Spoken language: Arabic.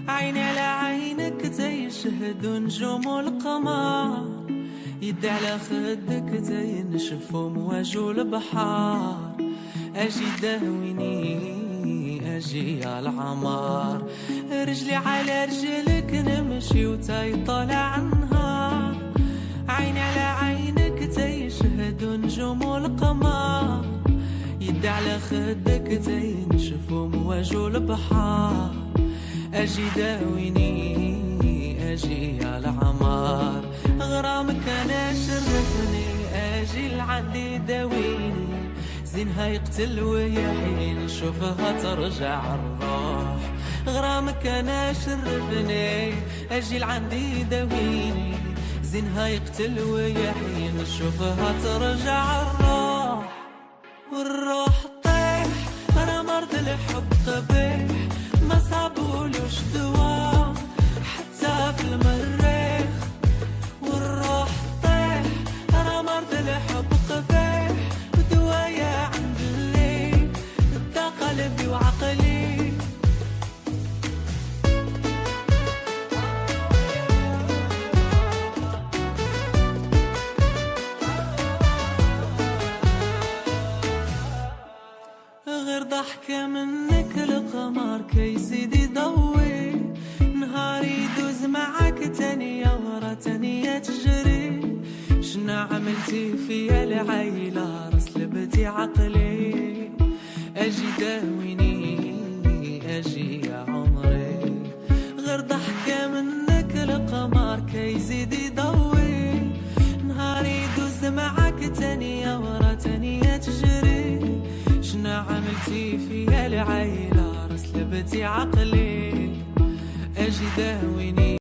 عيني على عينك زي الشهد ونجوم والقمر، يدي على خدك زي النشف ومواج البحار. اجي داويني اجي يا العمار، رجلي على رجلك نمشي وتاي طالع النهار. عيني على عينك زي الشهد ونجوم والقمر، يدي على خدك زي نشف ومواج البحار. اجي داويني اجي يا العمار، غرامك انا شرفني اجي لعندي داويني. زينها يقتل ويحين شوفها ترجع الروح. غرامك انا شرفني اجي لعندي داويني. زينها يقتل ويحين شوفها ترجع الروح. والروح طيح انا مرض الحب قبيح، ما صابولوش دوا حتى في المريخ. والروح طيح انا مرض الحب قبيح، ودوايا عند الليل دا قلبي وعقلي. غير ضحكة منك القمر كيزيد ضوي، نهاري يدوز معاك تانية ورا تانية تجري. شنا عملتي فيا العيلة رسلبتي عقلي. اجي داويني اجي يا عمري، غير ضحكة منك القمر كيزيد ضوي، نهاري يدوز معاك تانية ورا تانية تجري. شنا عملتي فيا العيلة رسلبتي عقلي. اجي داويني